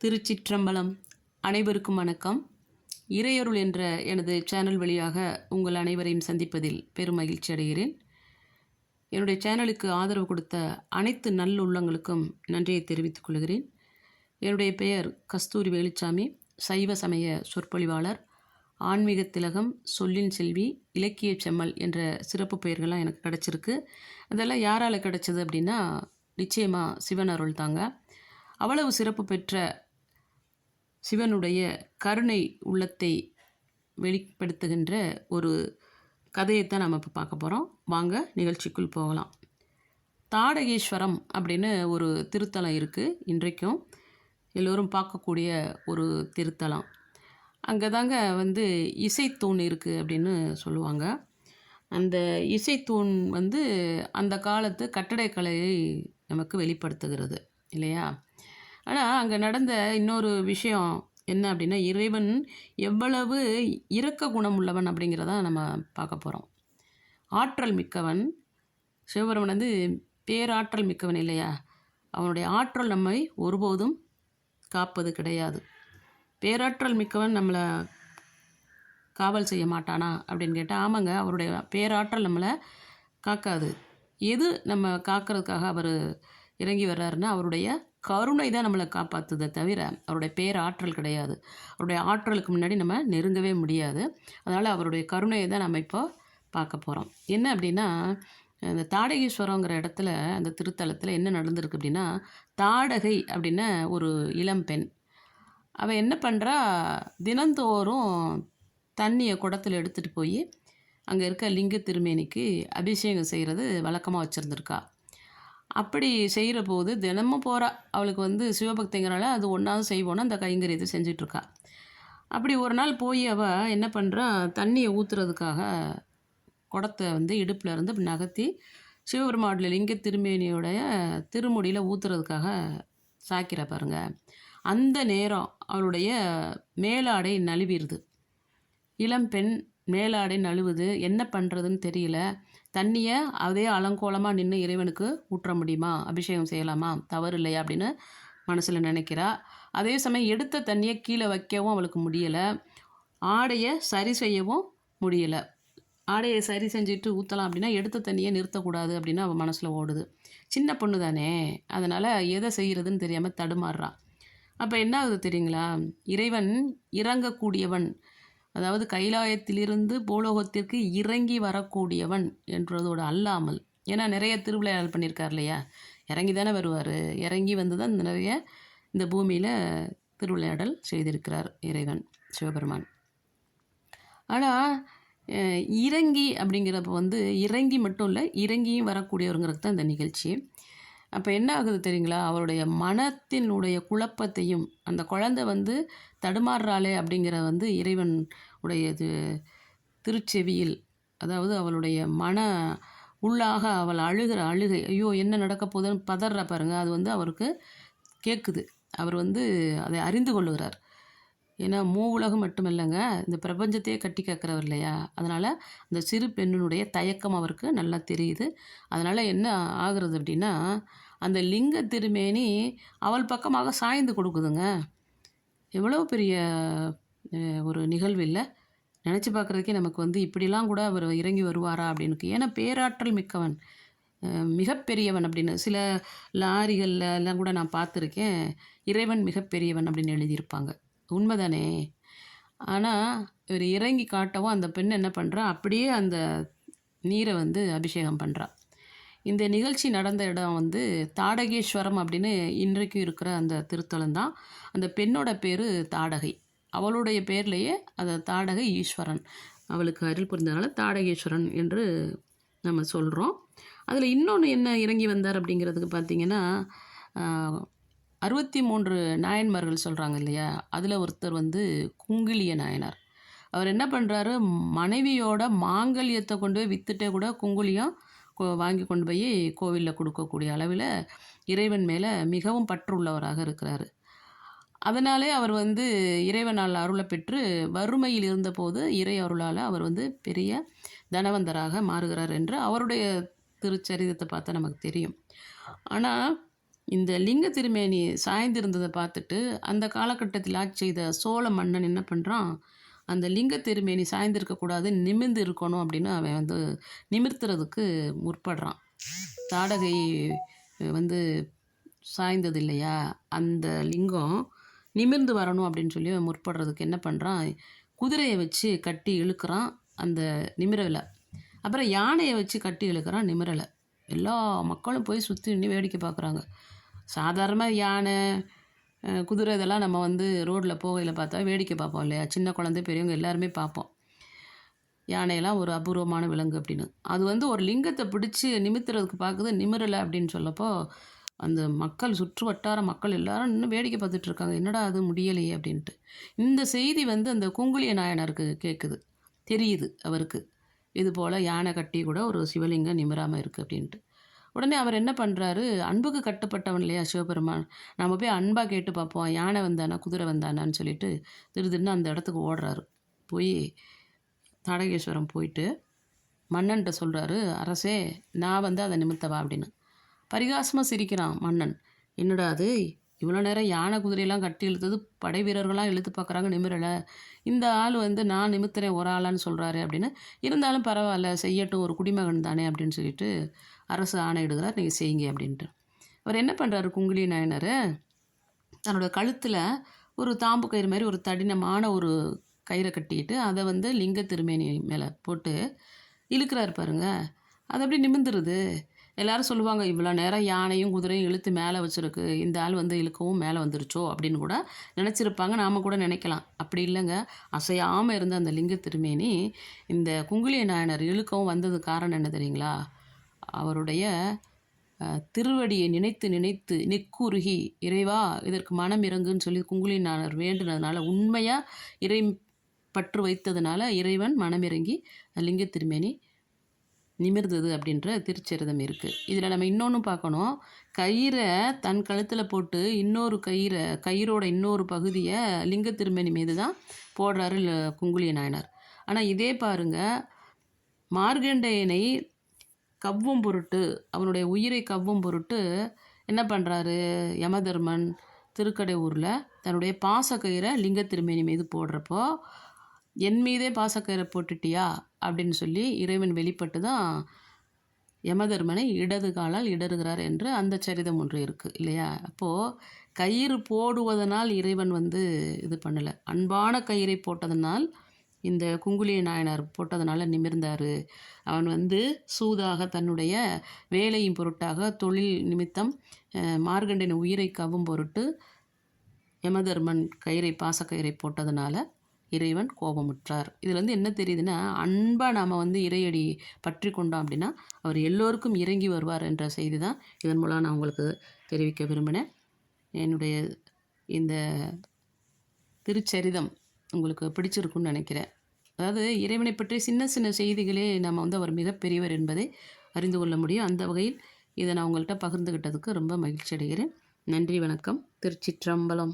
திருச்சிற்றம்பலம். அனைவருக்கும் வணக்கம். இறையருள் என்ற எனது சேனல் வழியாக உங்கள் அனைவரையும் சந்திப்பதில் பெரும் மகிழ்ச்சி அடைகிறேன். என்னுடைய சேனலுக்கு ஆதரவு கொடுத்த அனைத்து நல்லுள்ளங்களுக்கும் நன்றியை தெரிவித்துக் கொள்கிறேன். என்னுடைய பெயர் கஸ்தூரி வேலுச்சாமி. சைவ சமய சொற்பொழிவாளர், ஆன்மீக திலகம், சொல்லின் செல்வி, இலக்கிய செம்மல் என்ற சிறப்பு பெயர்கள்லாம் எனக்கு கிடச்சிருக்கு. அதெல்லாம் யாரால் கிடச்சிது அப்படின்னா, நிச்சயமாக சிவன் அருள் தாங்க. அவ்வளவு சிறப்பு பெற்ற சிவனுடைய கருணை உள்ளத்தை வெளிப்படுத்துகின்ற ஒரு கதையைத்தான் நம்ம இப்போ பார்க்க போகிறோம். வாங்க நிகழ்ச்சிக்குள் போகலாம். தாடகேஸ்வரம் அப்படின்னு ஒரு திருத்தலம் இருக்குது. இன்றைக்கும் எல்லோரும் பார்க்கக்கூடிய ஒரு திருத்தலம். அங்கே தாங்க இசைத்தூண் இருக்குது அப்படின்னு சொல்லுவாங்க. அந்த இசைத்தூண் அந்த காலத்து கட்டடக்கலையை நமக்கு வெளிப்படுத்துகிறது இல்லையா? ஆனால் அங்கே நடந்த இன்னொரு விஷயம் என்ன அப்படின்னா, இறைவன் எவ்வளவு இரக்க குணம் உள்ளவன் அப்படிங்கிறத நம்ம பார்க்க போகிறோம். ஆற்றல் மிக்கவன் சிவபெருமன் பேராற்றல் மிக்கவன் இல்லையா? அவனுடைய ஆற்றல் நம்மை ஒருபோதும் காப்பது கிடையாது. பேராற்றல் மிக்கவன் நம்மளை காவல் செய்ய மாட்டானா அப்படின்னு கேட்டால், ஆமாங்க, அவருடைய பேராற்றல் நம்மளை காக்காது. எது நம்ம காக்கிறதுக்காக அவர் இறங்கி வர்றாருன்னா, அவருடைய கருணை தான் நம்மளை காப்பாற்றுதை தவிர அவருடைய பேராற்றல் கிடையாது. அவருடைய ஆற்றலுக்கு முன்னாடி நம்ம நெருங்கவே முடியாது. அதனால் அவருடைய கருணையை தான் நம்ம இப்போ பார்க்க போகிறோம். என்ன அப்படின்னா, அந்த தாடகீஸ்வரங்கிற இடத்துல, அந்த திருத்தலத்தில் என்ன நடந்திருக்கு அப்படின்னா, தாடகை அப்படின்னா ஒரு இளம்பெண். அவள் என்ன பண்ணுறா, தினந்தோறும் தண்ணியை குடத்தில் எடுத்துகிட்டு போய் அங்கே இருக்க லிங்க திருமேனிக்கு அபிஷேகம் செய்கிறது வழக்கமாக வச்சுருந்துருக்கா. அப்படி செய்கிற போது தினமும் போகிறா. அவளுக்கு சிவபக்திங்கிறனால அது ஒன்றாவது செய்வோன்னு அந்த கைங்கரியத்தை செஞ்சிட்ருக்கா. அப்படி ஒரு நாள் போய் அவள் என்ன பண்ணுறா, தண்ணியை ஊற்றுறதுக்காக குடத்தை இடுப்பில் இருந்து அப்படி நகர்த்தி சிவபெருமானுடைய லிங்க திருமேனியோடைய திருமுடியில் ஊற்றுறதுக்காக சாய்க்கிறா பாருங்க. அந்த நேரம் அவளுடைய மேலாடை நழுவிடுது. இளம்பெண் மேலாடை நழுவுது. என்ன பண்ணுறதுன்னு தெரியல. தண்ணியை அதே அலங்கோலமாக நின்று இறைவனுக்கு ஊற்ற முடியுமா, அபிஷேகம் செய்யலாமா, தவறு இல்லையா அப்படின்னு மனசில் நினைக்கிறா. அதே சமயம் எடுத்த தண்ணியை கீழே வைக்கவும் அவளுக்கு முடியலை. ஆடையை சரி செய்யவும் முடியலை. ஆடையை சரி செஞ்சுட்டு ஊற்றலாம் அப்படின்னா எடுத்த தண்ணியை நிறுத்தக்கூடாது அப்படின்னு அவள் மனசில் ஓடுது. சின்ன பொண்ணு தானே, அதனால் எதை செய்கிறதுன்னு தெரியாமல் தடுமாறுறான். அப்போ என்ன ஆகுது தெரியுங்களா? இறைவன் இறங்கக்கூடியவன், அதாவது கைலாயத்திலிருந்து பூலோகத்திற்கு இறங்கி வரக்கூடியவன் என்றதோடு அல்லாமல், ஏன்னா நிறைய திருவிளையாடல் பண்ணியிருக்கார் இல்லையா? இறங்கி தானே வருவார். இறங்கி தான் நிறைய இந்த பூமியில் திருவிளையாடல் செய்திருக்கிறார் இறைவன் சிவபெருமான். ஆனால் இறங்கி அப்படிங்கிறப்ப இறங்கி மட்டும் இல்லை, இறங்கியும் வரக்கூடியவருங்கிறது தான் இந்த நிகழ்ச்சி. அப்போ என்ன ஆகுது தெரியுங்களா? அவருடைய மனத்தினுடைய குழப்பத்தையும், அந்த குழந்தை தடுமாறுறாளே அப்படிங்கிற இறைவன் உடையது திருச்செவியில், அதாவது அவளுடைய மன உள்ளாக அவள் அழுகிற அழுகை, ஐயோ என்ன நடக்க போகுதுன்னு பதற பாருங்க, அது அவருக்கு கேட்குது. அவர் அதை அறிந்து கொள்ளுகிறார். ஏன்னா உலகம் மட்டும் இல்லைங்க, இந்த பிரபஞ்சத்தையே கட்டி கேட்குறவர் இல்லையா? அதனால் அந்த சிறு பெண்ணினுடைய தயக்கம் அவருக்கு நல்லா தெரியுது. அதனால் என்ன ஆகுறது அப்படின்னா, அந்த லிங்க திருமேனி அவள் பக்கமாக சாய்ந்து கொடுக்குதுங்க. எவ்வளோ பெரிய ஒரு நிகழ்வு இல்லை? நினச்சி பார்க்குறதுக்கே நமக்கு இப்படிலாம் கூட அவர் இறங்கி வருவாரா அப்படின்னு. ஏன்னா பேராற்றல் மிக்கவன், மிகப்பெரியவன் அப்படின்னு சில லாரிகளில் எல்லாம் கூட நான் பார்த்துருக்கேன், இறைவன் மிகப்பெரியவன் அப்படின்னு எழுதியிருப்பாங்க. உண்மைதானே? ஆனால் இவர் இறங்கி காட்டவும் அந்த பெண் என்ன பண்ணுறா, அப்படியே அந்த நீரை அபிஷேகம் பண்ணுறா. இந்த நிகழ்ச்சி நடந்த இடம் தாடகேஸ்வரம் அப்படின்னு இன்றைக்கும் இருக்கிற அந்த திருத்தலம் தான். அந்த பெண்ணோட பேர் தாடகை. அவளுடைய பேர்லேயே அந்த தாடகை ஈஸ்வரன், அவளுக்கு அருள் புரிந்ததுனால தாடகேஸ்வரன் என்று நம்ம சொல்கிறோம். அதில் இன்னொன்று என்ன இறங்கி வந்தார் அப்படிங்கிறதுக்கு பார்த்திங்கன்னா, 63 நாயன்மார்கள் சொல்கிறாங்க இல்லையா? அதில் ஒருத்தர் குங்கிலிய நாயனார். அவர் என்ன பண்ணுறாரு, மனைவியோட மாங்கல்யத்தை கொண்டு போய் விற்றுட்டே கூட குங்குலியம் வாங்கி கொண்டு போய் கோவிலில் கொடுக்கக்கூடிய அளவில் இறைவன் மேலே மிகவும் பற்று உள்ளவராக இருக்கிறார். அதனாலே அவர் இறைவனால் அருளை பெற்று வறுமையில் இருந்தபோது இறை அருளால் அவர் பெரிய தனவந்தராக மாறுகிறார் என்று அவருடைய திருச்சரிதத்தை பார்த்தா நமக்கு தெரியும். ஆனால் இந்த லிங்க திருமேனி சாய்ந்திருந்ததை பார்த்துட்டு அந்த காலகட்டத்தில் ஆட்சி செய்த சோழ மன்னன் என்ன பண்ணுறான், அந்த லிங்க திருமேனி சாய்ந்திருக்கக்கூடாது, நிமிர்ந்து இருக்கணும் அப்படின்னு அவன் வந்து நிமிர்த்துறதுக்கு முற்படுறான். தாடகை வந்து சாய்ந்தது இல்லையா, அந்த லிங்கம் நிமிர்ந்து வரணும் அப்படின்னு சொல்லி அவன் முற்படுறதுக்கு என்ன பண்ணுறான், குதிரையை வச்சு கட்டி இழுக்கிறான் அந்த நிமிரலை. அப்புறம் யானையை வச்சு கட்டி இழுக்கிறான் நிமிரலை. எல்லா மக்களும் போய் சுற்றி நின்று வேடிக்கை பார்க்குறாங்க. சாதாரணமாக யானை, குதிரை இதெல்லாம் நம்ம வந்து ரோட்டில் போகையில் பார்த்தா வேடிக்கை பார்ப்போம் இல்லையா, சின்ன குழந்தை பெரியவங்க எல்லாருமே பார்ப்போம். யானையெல்லாம் ஒரு அபூர்வமான விலங்கு அப்படின்னு. அது வந்து ஒரு லிங்கத்தை பிடிச்சி நிமித்துறதுக்கு பார்க்குது, நிமிரலை அப்படின்னு சொல்லப்போ அந்த மக்கள், சுற்று வட்டார மக்கள் எல்லாரும் இன்னும் வேடிக்கை பார்த்துட்ருக்காங்க. என்னடா அது முடியலையே அப்படின்ட்டு. இந்த செய்தி வந்து அந்த குங்குளிய நாயனருக்கு கேட்குது, தெரியுது அவருக்கு. இது போல் யானை கட்டி கூட ஒரு சிவலிங்கம் நிமிராமல் இருக்குது அப்படின்ட்டு. உடனே அவர் என்ன பண்ணுறாரு, அன்புக்கு கட்டுப்பட்டவன் இல்லையா சிவபெருமான், நம்ம போய் அன்பாக கேட்டு பார்ப்போம், யானை வந்தானா குதிரை வந்தானான்னு சொல்லிட்டு திடீர்னு அந்த இடத்துக்கு ஓடுறாரு. போய் தாடகேஸ்வரம் போயிட்டு மன்னன்கிட்ட சொல்கிறாரு, அரசே நான் வந்து அதை நிமித்தவா அப்படின்னு. பரிகாசமாக சிரிக்கிறான் மன்னன். என்னடா அது, இவ்வளோ நேரம் யானை குதிரையெல்லாம் கட்டி இழுத்தது, படை வீரர்களாம் இழுத்து பார்க்குறாங்க, நிமிரலை. இந்த ஆள் வந்து நான் நிமித்துறேன் ஒரு ஆளான்னு சொல்கிறாரு அப்படின்னு. இருந்தாலும் பரவாயில்ல, செய்யட்டும், ஒரு குடிமகன் தானே அப்படின்னு சொல்லிட்டு அரசு ஆணையிடுகிறார், நீங்கள் செய்யுங்க அப்படின்ட்டு. அவர் என்ன பண்ணுறாரு, குங்குளிய நாயனர் தன்னோட கழுத்தில் ஒரு தாம்பு கயிறு மாதிரி ஒரு தடினமான ஒரு கயிறை கட்டிக்கிட்டு அதை வந்து லிங்க திருமேனி மேலே போட்டு இழுக்கிறாரு பாருங்க. அது அப்படி நிமிந்துருது. எல்லாரும் சொல்லுவாங்க, இவ்வளோ நேரம் யானையும் குதிரையும் இழுத்து மேலே வச்சுருக்கு, இந்த ஆள் வந்து இழுக்கவும் மேலே வந்துருச்சோ அப்படின்னு கூட நினச்சிருப்பாங்க, நாம் கூட நினைக்கலாம். அப்படி இல்லைங்க, அசையாமல் இருந்த அந்த லிங்க திருமேனி இந்த குங்குளிய நாயனர் இழுக்கவும் வந்தது காரணம் என்ன தெரியுங்களா, அவருடைய திருவடியை நினைத்து நினைத்து நெக்குருகி, இறைவா இதற்கு மனம் இறங்குன்னு சொல்லி குங்குளிய நாயனர் வேண்டுனதுனால, உண்மையாக இறை பற்று வைத்ததுனால இறைவன் மனமிறங்கி லிங்க திருமேனி நிமிர்ந்தது அப்படின்ற திருச்சரிதம் இருக்குது. இதில் நம்ம இன்னொன்று பார்க்கணும், கயிறை தன் கழுத்தில் போட்டு இன்னொரு கயிறோட இன்னொரு பகுதியை லிங்க திருமேனி மீது தான் போடுறாரு குங்குளிய நாயனார். ஆனால் இதே பாருங்கள், மார்கண்டேயனை கவ்வும் பொருட்டு, அவனுடைய உயிரை கவ்வும் பொருட்டு என்ன பண்ணுறாரு யமதர்மன் திருக்கடையூரில் தன்னுடைய பாசக்கயிறை லிங்க திருமேனி மீது போடுறப்போ, என் மீதே பாசக்கயிறை போட்டுட்டியா அப்படின்னு சொல்லி இறைவன் வெளிப்பட்டு தான் யமதர்மனை இடது காலால் இடறுகிறார் என்று அந்த சரிதம் ஒன்று இருக்குது இல்லையா. அப்போது கயிறு போடுவதனால் இறைவன் வந்து இது பண்ணலை, அன்பான கயிறை போட்டதனால், இந்த குங்குளிய நாயனார் போட்டதனால நிமிர்ந்தார். அவன் வந்து சூதாக தன்னுடைய வேலையின் பொருட்டாக தொழில் நிமித்தம் மார்கண்டேயன் உயிரை கவும் பொருட்டு யமதர்மன் பாசக்கயிறை போட்டதனால இறைவன் கோபமுற்றார். இதில் வந்து என்ன தெரியுதுன்னா, அன்பாக நாம் வந்து இறையடி பற்றி கொண்டோம் அப்படின்னா அவர் எல்லோருக்கும் இறங்கி வருவார் என்ற செய்தி தான் இதன் மூலம் நான் உங்களுக்கு தெரிவிக்க விரும்பினேன். என்னுடைய இந்த திருச்சரிதம் உங்களுக்கு பிடிச்சிருக்குன்னு நினைக்கிறேன். அதாவது இறைவனை பற்றி சின்ன சின்ன செய்திகளே நம்ம வந்து அவர் மிகப்பெரியவர் என்பதை அறிந்து கொள்ள முடியும். அந்த வகையில் இதை நான் உங்கள்கிட்ட பகிர்ந்துக்கிட்டதுக்கு ரொம்ப மகிழ்ச்சி அடைகிறேன். நன்றி, வணக்கம். திருச்சிற்றம்பலம்.